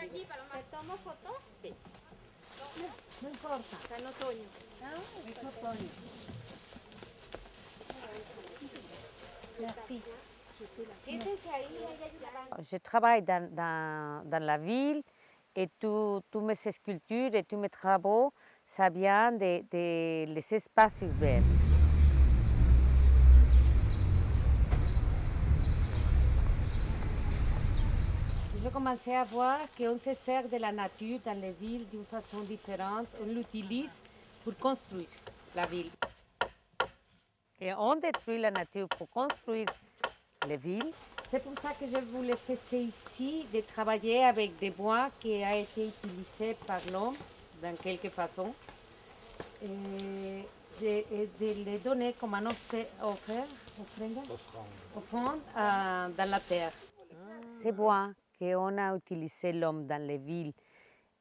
¿Te tomo foto? Sí. No importa. Está en otoño. Es otoño. Merci. Siéntense ahí, ella ayudará. Je travaille dans la ville et tous mes sculptures et tous mes travaux, ça vient des les espaces urbains. Je commençais à voir qu'on se sert de la nature dans les villes d'une façon différente. On l'utilise pour construire la ville. Et on détruit la nature pour construire les villes. C'est pour ça que je voulais faire ici, de travailler avec des bois qui ont été utilisés par l'homme dans quelque façon. Et de les donner comme un offrande dans la terre. Ces bois qu'on a utilisé l'homme dans les villes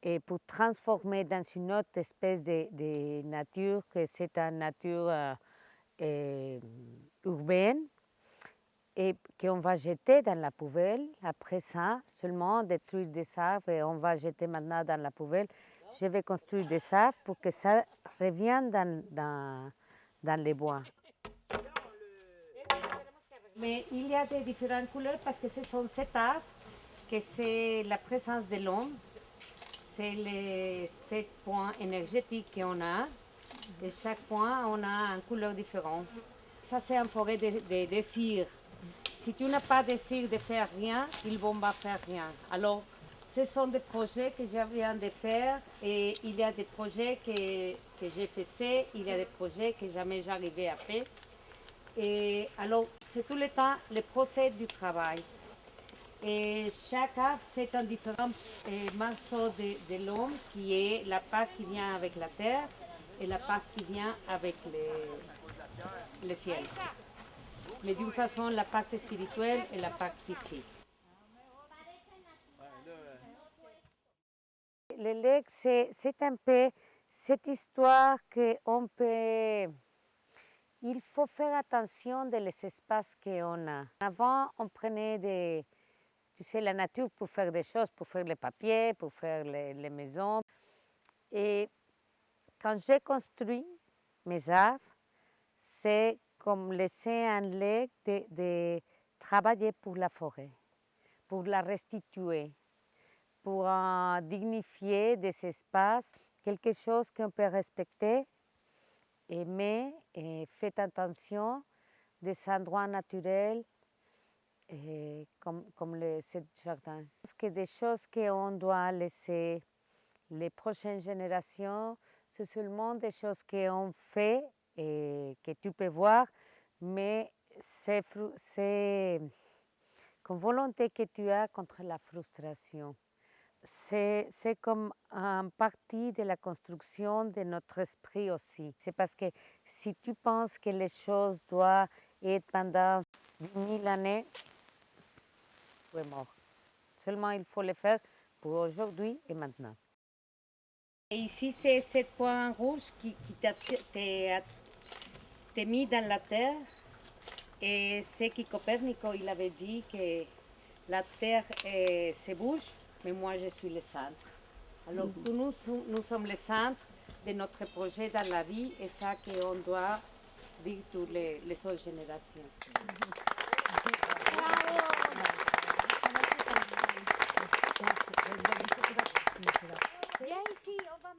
et pour transformer dans une autre espèce de nature, que c'est une nature urbaine, et qu'on va jeter dans la poubelle. Après ça, seulement détruire des arbres et on va jeter maintenant dans la poubelle. Je vais construire des arbres pour que ça revienne dans les bois. Mais il y a des différentes couleurs parce que ce sont ces arbres, que c'est la présence de l'homme, c'est les 7 points énergétiques qu'on a, et chaque point on a une couleur différente. Ça c'est une forêt de désir. Si tu n'as pas désir de faire rien, ils ne vont pas faire rien. Alors, ce sont des projets que je viens de faire et il y a des projets que j'ai faits, il y a des projets que jamais j'arrivais à faire. Et alors, c'est tout le temps le procès du travail. Et chaque arbre, c'est un différent morceau de l'homme qui est la part qui vient avec la terre et la part qui vient avec le ciel. Mais d'une façon, la part spirituelle et la part physique. Le legs, c'est un peu cette histoire qu'on peut... Il faut faire attention des espaces qu'on a. Avant, on prenait tu sais, la nature pour faire des choses, pour faire les papiers, pour faire les maisons. Et quand j'ai construit mes arbres, c'est comme laisser un leg de travailler pour la forêt, pour la restituer, pour dignifier des espaces, quelque chose qu'on peut respecter, aimer et faire attention des endroits naturels comme ce jardin. Parce que des choses qu'on doit laisser les prochaines générations, c'est seulement des choses qu'on fait et que tu peux voir, mais c'est comme volonté que tu as contre la frustration. C'est comme une partie de la construction de notre esprit aussi. C'est parce que si tu penses que les choses doivent être pendant 10 000 années, tu es mort. Seulement il faut le faire pour aujourd'hui et maintenant. Et ici, c'est ce point rouge qui t'est mis dans la terre. Et c'est que Copernico il avait dit que la terre se bouge, mais moi je suis le centre. Alors nous sommes le centre de notre projet dans la vie et ça qu'on doit dire toutes les autres générations. Viens ici, on va